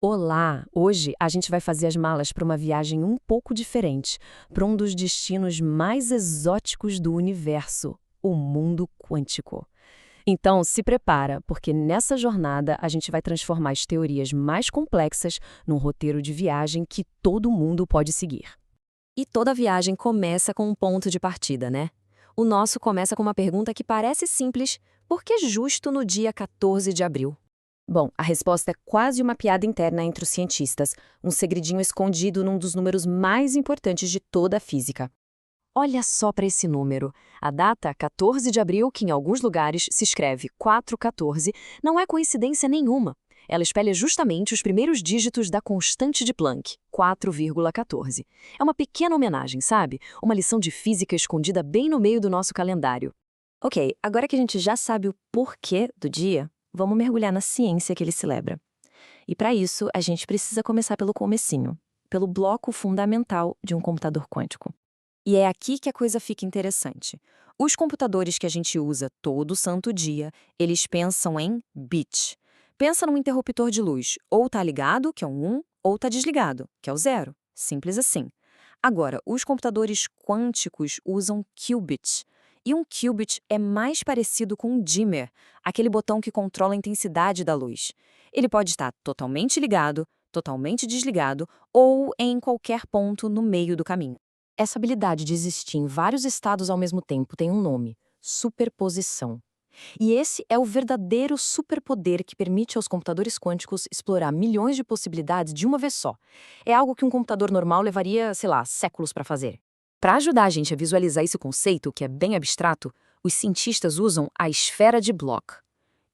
Olá! Hoje a gente vai fazer as malas para uma viagem um pouco diferente, para um dos destinos mais exóticos do universo, o mundo quântico. Então, se prepara, porque nessa jornada a gente vai transformar as teorias mais complexas num roteiro de viagem que todo mundo pode seguir. E toda viagem começa com um ponto de partida, né? O nosso começa com uma pergunta que parece simples: por que justo no dia 14 de abril? Bom, a resposta é quase uma piada interna entre os cientistas, um segredinho escondido num dos números mais importantes de toda a física. Olha só para esse número. A data 14 de abril, que em alguns lugares se escreve 414, não é coincidência nenhuma. Ela espelha justamente os primeiros dígitos da constante de Planck, 4,14. É uma pequena homenagem, sabe? Uma lição de física escondida bem no meio do nosso calendário. Ok, agora que a gente já sabe o porquê do dia, vamos mergulhar na ciência que ele celebra. E para isso, a gente precisa começar pelo comecinho, pelo bloco fundamental de um computador quântico. E é aqui que a coisa fica interessante. Os computadores que a gente usa todo santo dia, eles pensam em bits. Pensa num interruptor de luz, ou tá ligado, que é um 1, ou tá desligado, que é o 0. Simples assim. Agora, os computadores quânticos usam qubits. E um qubit é mais parecido com um dimmer, aquele botão que controla a intensidade da luz. Ele pode estar totalmente ligado, totalmente desligado ou em qualquer ponto no meio do caminho. Essa habilidade de existir em vários estados ao mesmo tempo tem um nome: superposição. E esse é o verdadeiro superpoder que permite aos computadores quânticos explorar milhões de possibilidades de uma vez só. É algo que um computador normal levaria, sei lá, séculos para fazer. Para ajudar a gente a visualizar esse conceito, que é bem abstrato, os cientistas usam a esfera de Bloch.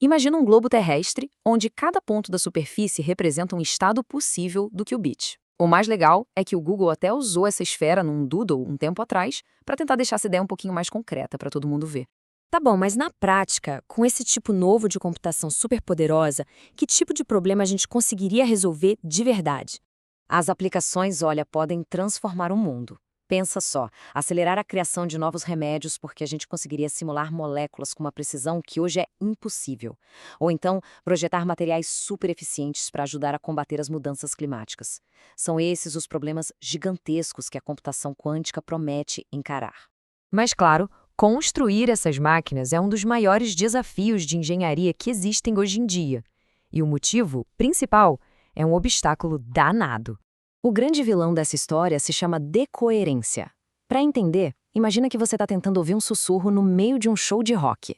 Imagina um globo terrestre, onde cada ponto da superfície representa um estado possível do qubit. O mais legal é que o Google até usou essa esfera num doodle um tempo atrás para tentar deixar essa ideia um pouquinho mais concreta para todo mundo ver. Tá bom, mas na prática, com esse tipo novo de computação superpoderosa, que tipo de problema a gente conseguiria resolver de verdade? As aplicações, olha, podem transformar o mundo. Pensa só, acelerar a criação de novos remédios porque a gente conseguiria simular moléculas com uma precisão que hoje é impossível. Ou então, projetar materiais super eficientes para ajudar a combater as mudanças climáticas. São esses os problemas gigantescos que a computação quântica promete encarar. Mas, claro, construir essas máquinas é um dos maiores desafios de engenharia que existem hoje em dia. E o motivo principal é um obstáculo danado. O grande vilão dessa história se chama decoerência. Para entender, imagina que você está tentando ouvir um sussurro no meio de um show de rock.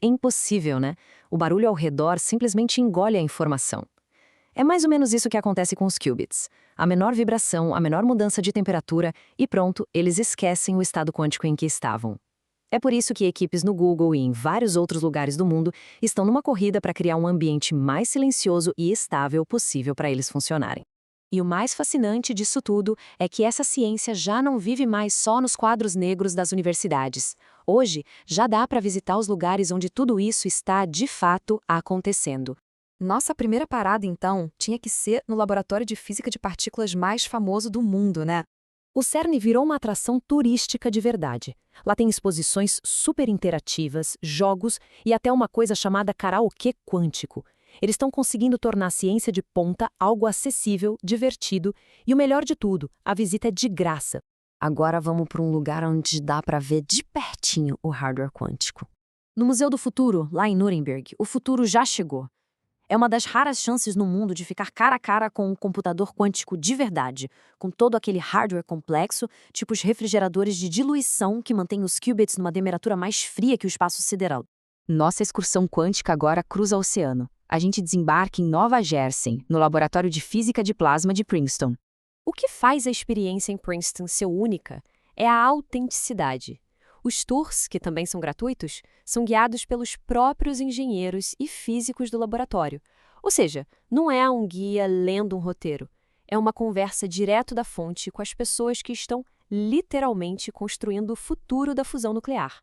É impossível, né? O barulho ao redor simplesmente engole a informação. É mais ou menos isso que acontece com os qubits. A menor vibração, a menor mudança de temperatura e pronto, eles esquecem o estado quântico em que estavam. É por isso que equipes no Google e em vários outros lugares do mundo estão numa corrida para criar um ambiente mais silencioso e estável possível para eles funcionarem. E o mais fascinante disso tudo é que essa ciência já não vive mais só nos quadros negros das universidades. Hoje, já dá para visitar os lugares onde tudo isso está, de fato, acontecendo. Nossa primeira parada, então, tinha que ser no laboratório de física de partículas mais famoso do mundo, né? O CERN virou uma atração turística de verdade. Lá tem exposições super interativas, jogos e até uma coisa chamada karaokê quântico. Eles estão conseguindo tornar a ciência de ponta algo acessível, divertido e o melhor de tudo, a visita é de graça. Agora vamos para um lugar onde dá para ver de pertinho o hardware quântico. No Museu do Futuro, lá em Nuremberg, o futuro já chegou. É uma das raras chances no mundo de ficar cara a cara com um computador quântico de verdade, com todo aquele hardware complexo, tipo os refrigeradores de diluição que mantêm os qubits numa temperatura mais fria que o espaço sideral. Nossa excursão quântica agora cruza o oceano. A gente desembarca em Nova Jersey, no Laboratório de Física de Plasma de Princeton. O que faz a experiência em Princeton ser única é a autenticidade. Os tours, que também são gratuitos, são guiados pelos próprios engenheiros e físicos do laboratório. Ou seja, não é um guia lendo um roteiro. É uma conversa direto da fonte com as pessoas que estão literalmente construindo o futuro da fusão nuclear.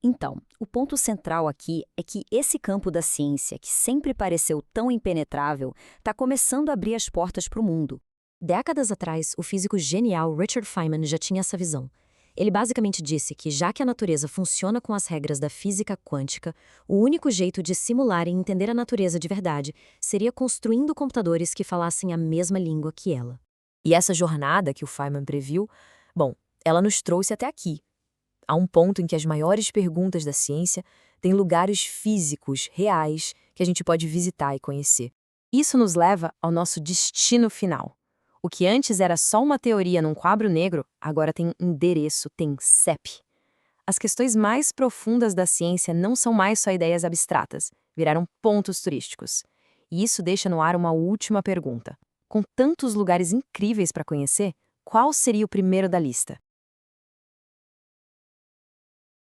Então, o ponto central aqui é que esse campo da ciência, que sempre pareceu tão impenetrável, está começando a abrir as portas para o mundo. Décadas atrás, o físico genial Richard Feynman já tinha essa visão. Ele basicamente disse que, já que a natureza funciona com as regras da física quântica, o único jeito de simular e entender a natureza de verdade seria construindo computadores que falassem a mesma língua que ela. E essa jornada que o Feynman previu, bom, ela nos trouxe até aqui. Há um ponto em que as maiores perguntas da ciência têm lugares físicos, reais, que a gente pode visitar e conhecer. Isso nos leva ao nosso destino final. O que antes era só uma teoria num quadro negro, agora tem endereço, tem CEP. As questões mais profundas da ciência não são mais só ideias abstratas, viraram pontos turísticos. E isso deixa no ar uma última pergunta. Com tantos lugares incríveis para conhecer, qual seria o primeiro da lista?